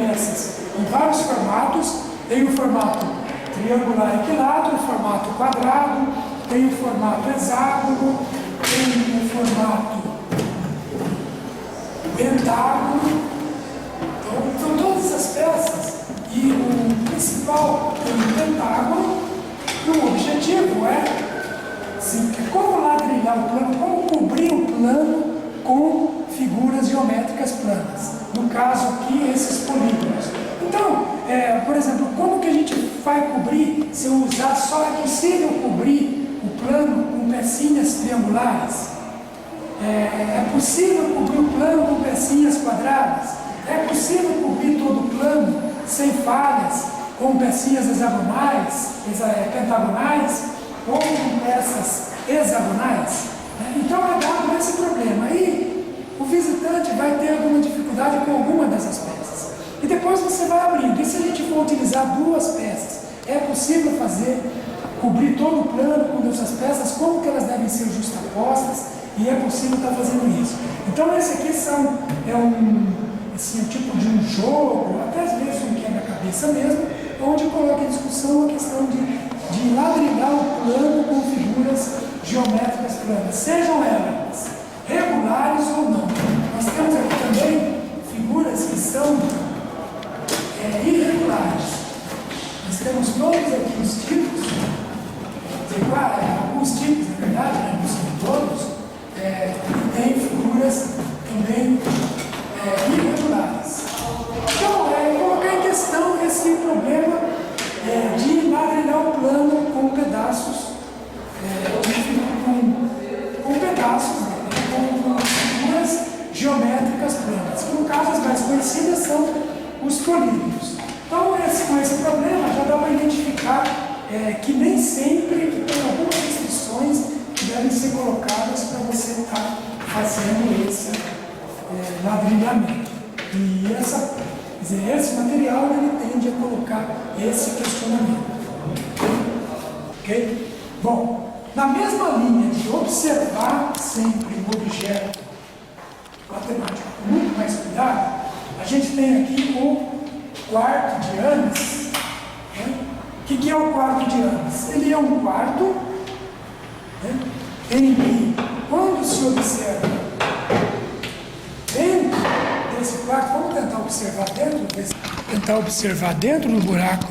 peças em vários formatos. Tem o formato triangular equilátero, o formato quadrado, tem o formato hexágono, tem o formato pentágono. Então todas essas peças, e o principal tem o pentágono, e o objetivo é como ladrilhar o plano, como cobrir o plano com figuras geométricas planas. No caso aqui, esses polígonos. Então, por exemplo, como que a gente vai cobrir, se eu usar só, é possível cobrir o plano com pecinhas triangulares? É possível cobrir o plano com pecinhas quadradas? É possível cobrir todo o plano sem falhas, com pecinhas hexagonais, pentagonais, ou com peças hexagonais? Então é dado esse problema. Aí o visitante vai ter alguma dificuldade com alguma dessas peças. E depois você vai abrindo. E se a gente for utilizar duas peças, é possível cobrir todo o plano com essas peças, como que elas devem ser justapostas, e é possível estar fazendo isso. Então esse aqui um tipo de um jogo, até às vezes um quebra-cabeça mesmo, onde coloca em discussão a questão de ladrilhar o plano com figuras geométricas planas, sejam elas regulares ou não. Nós temos aqui também figuras que são irregulares. Nós temos todos aqui os tipos, alguns tipos, na verdade, não são todos, que tem figuras também irregulares. Então, eu coloquei em questão esse problema de ladrilhar o plano com pedaços, com figuras geométricas planas. No caso, as mais conhecidas são os polígonos. Então, com esse problema, já dá para identificar que nem sempre tem algumas restrições que devem ser colocadas para você estar fazendo esse ladrilhamento. E esse material ele tende a colocar esse questionamento. Ok? Bom, na mesma linha de observar sempre o objeto matemático com muito mais cuidado, a gente tem aqui o quarto de Ames. O que é o quarto de Ames? Ele é um quarto em que, quando se observa dentro desse quarto, vamos tentar observar dentro do buraco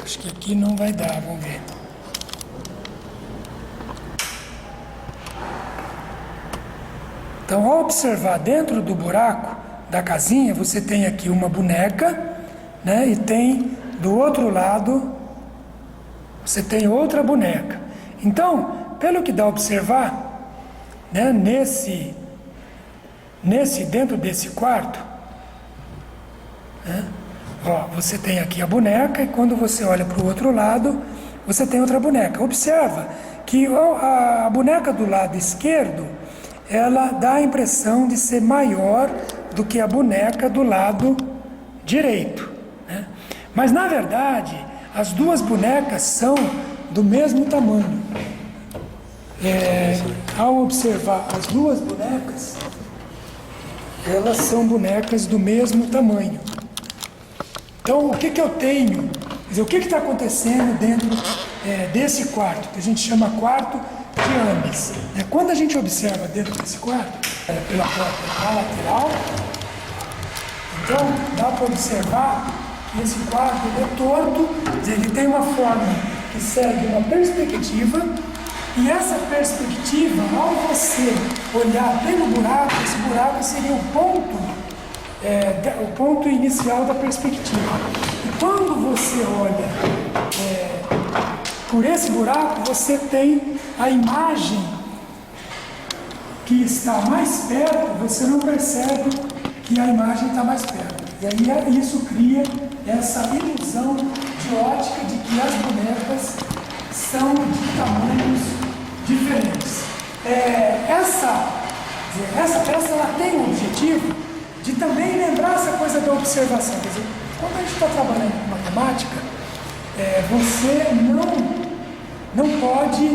acho que aqui não vai dar, vamos ver. Então, ao observar dentro do buraco da casinha, você tem aqui uma boneca, né? E tem do outro lado, você tem outra boneca. Então, pelo que dá a observar, né, dentro desse quarto, né, você tem aqui a boneca, e quando você olha para o outro lado, você tem outra boneca. Observa que a boneca do lado esquerdo, ela dá a impressão de ser maior do que a boneca do lado direito, né? Mas na verdade, as duas bonecas são do mesmo tamanho. Ao observar as duas bonecas, elas são bonecas do mesmo tamanho. Então, o que eu tenho? Quer dizer, o que está acontecendo dentro desse quarto, que a gente chama quarto de Ames? Quando a gente observa dentro desse quarto, pela porta lateral, então dá para observar que esse quarto é torto, quer dizer, ele tem uma forma que segue uma perspectiva, e essa perspectiva, ao você olhar pelo buraco, esse buraco seria o ponto inicial da perspectiva. E quando você olha por esse buraco, você tem a imagem que está mais perto, você não percebe que a imagem está mais perto. E aí isso cria essa ilusão de ótica de que as bonecas são de tamanhos diferentes. Essa peça ela tem o objetivo de também lembrar essa coisa da observação. Quer dizer, quando a gente está trabalhando com matemática, você não pode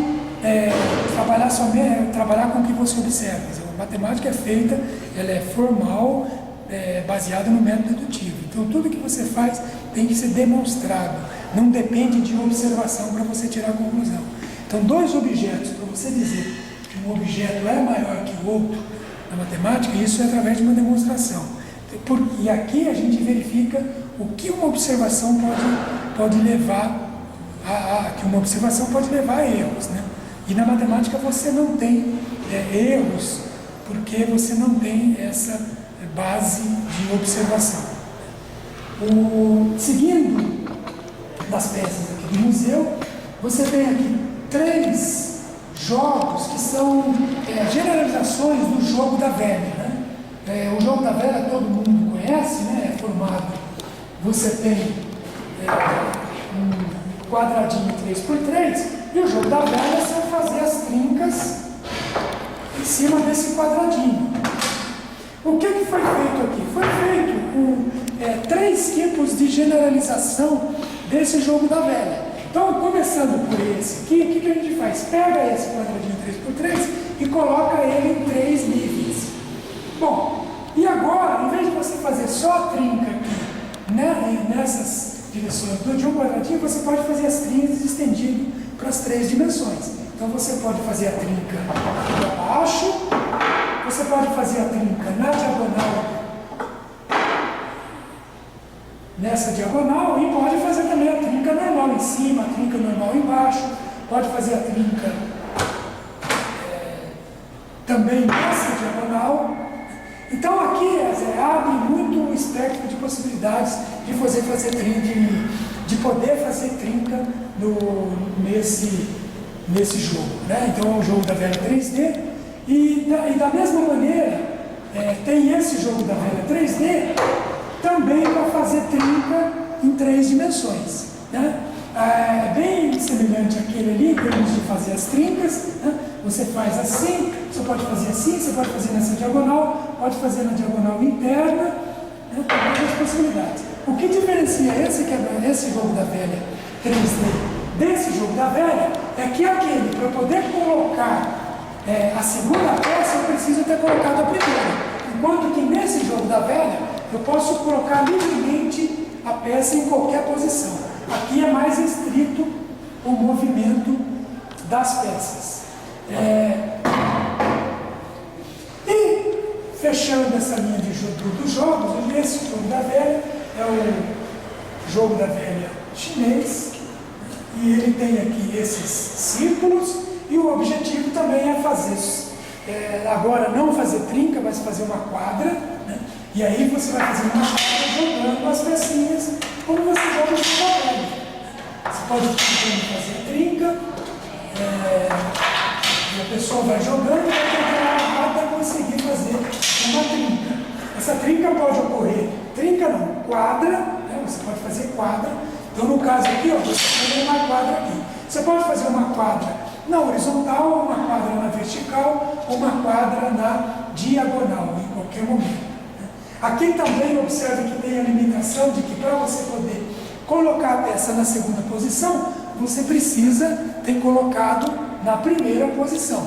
trabalhar com o que você observa. A matemática é feita, ela é formal, baseada no método dedutivo. Então tudo que você faz tem que ser demonstrado, não depende de observação para você tirar a conclusão. Então dois objetos, para você dizer que um objeto é maior que o outro na matemática, isso é através de uma demonstração. E aqui a gente verifica o que uma observação pode levar que uma observação pode levar a erros, né? E na matemática você não tem erros, porque você não tem essa base de observação. Seguindo das peças aqui do museu, você tem aqui 3 jogos que são generalizações do jogo da velha, né? O jogo da velha todo mundo conhece, né? É formado, você tem um quadradinho 3x3, e o jogo da velha é fazer as trincas em cima desse quadradinho. O que foi feito aqui? Foi feito 3 tipos de generalização desse jogo da velha. Então, começando por esse aqui, o que a gente faz? Pega esse quadradinho 3x3 e coloca ele em 3 níveis. Bom, e agora, em vez de você fazer só a trinca aqui, né, nessas direções de um quadradinho, você pode fazer as trincas estendido para as 3 dimensões. Então você pode fazer a trinca para baixo, você pode fazer a trinca na diagonal, nessa diagonal, e pode fazer também a trinca normal em cima, a trinca normal embaixo, pode fazer a trinca também nessa diagonal. Então aqui abre muito o espectro de possibilidades de poder fazer trinca nesse jogo, né? Então é um jogo da velha 3D e da mesma maneira tem esse jogo da velha 3D também para fazer trinca em 3 dimensões, né? É bem semelhante àquele ali, em termos de fazer as trincas, né? Você faz assim, você pode fazer assim, você pode fazer nessa diagonal, pode fazer na diagonal interna, né? Tem várias possibilidades. O que diferencia esse jogo da velha 3D desse jogo da velha é que aquele, para poder colocar a segunda peça, eu preciso ter colocado a primeira. Enquanto que nesse jogo da velha, eu posso colocar livremente a peça em qualquer posição. Aqui é mais restrito o movimento das peças. E fechando essa linha de jogo dos jogos, esse jogo da velha é o jogo da velha chinês, e ele tem aqui esses círculos, e o objetivo também é fazer, agora não fazer trinca, mas fazer uma quadra, né? E aí você vai fazer uma quadra jogando as pecinhas, como você joga no papel. Você pode fazer trinca, e a pessoa vai jogando e vai tentar até conseguir fazer uma trinca. Essa trinca pode ocorrer, trinca não, quadra, né? Você pode fazer quadra. Então no caso aqui, você tem uma quadra aqui. Você pode fazer uma quadra na horizontal, uma quadra na vertical, ou uma quadra na diagonal, em qualquer momento. Aqui também observe que tem a limitação de que para você poder colocar a peça na segunda posição, você precisa ter colocado na primeira posição.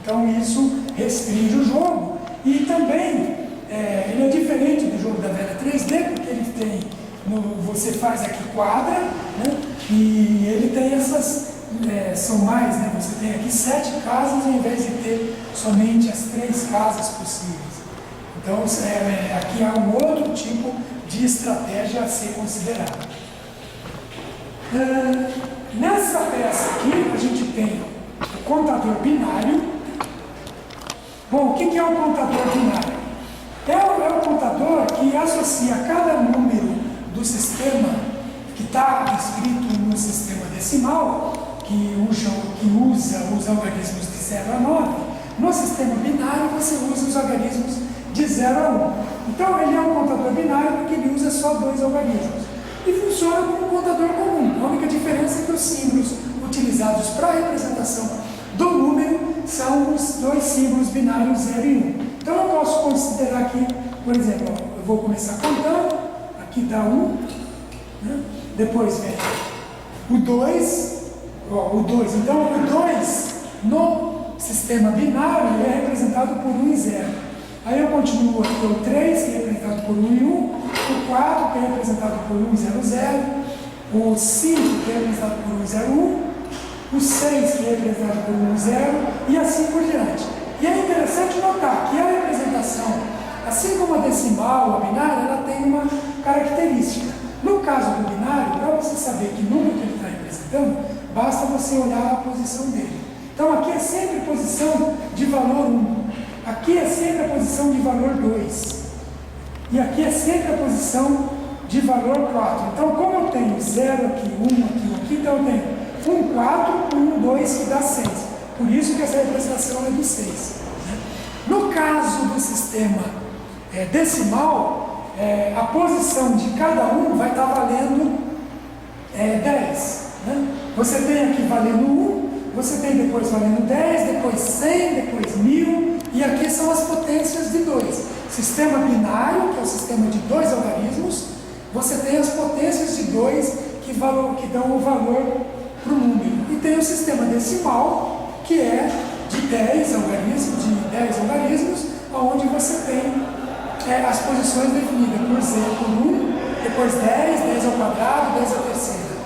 Então isso restringe o jogo. E também ele é diferente do jogo da velha 3D, porque ele tem, você faz aqui quadra, né? E ele tem essas, são mais, né? Você tem aqui 7 casas ao invés de ter somente as 3 casas possíveis. Então aqui há um outro tipo de estratégia a ser considerada. Nessa peça aqui a gente tem o contador binário. Bom, o que é o contador binário? É o contador que associa cada número do sistema que está escrito no sistema decimal, que usa os algarismos de 0 a 9. No sistema binário você usa os algarismos de 0 a 1. Então ele é um contador binário porque ele usa só 2 algarismos. E funciona como um contador comum. A única diferença é que os símbolos utilizados para a representação do número são os 2 símbolos binários 0 e 1. Então eu posso considerar aqui, por exemplo, eu vou começar contando, aqui dá 1, né? Depois vem o 2, então o 2 No sistema binário, ele é representado por 1 e 0. Aí eu continuo aqui, o 3, que é representado por 1 e 1, o 4, que é representado por 1 e 0, 0, o 5, que é representado por 1 e 0, 1, o 6, que é representado por 1 e 0, e assim por diante. E é interessante notar que a representação, assim como a decimal, a binária, ela tem uma característica. No caso do binário, para você saber que número que ele está representando, basta você olhar a posição dele. Então aqui é sempre posição de valor 1, aqui é sempre a posição de valor 2, e aqui é sempre a posição de valor 4. Então, como eu tenho 0 aqui, 1 aqui, 1 aqui, então eu tenho 1, 4, 1, 2, que dá 6. Por isso que essa representação é do 6. No caso do sistema decimal, a posição de cada um vai estar valendo 10. Né? Você tem aqui valendo 1, você tem depois valendo 10, depois 100, depois 1000, e aqui são as potências de 2. Sistema binário, que é o sistema de 2 algarismos, você tem as potências de 2 que dão o valor para o número. E tem o sistema decimal, que é de 10 algarismos, onde você tem as posições definidas por 0 por 1, depois 10, 10 ao quadrado, 10 à terceira.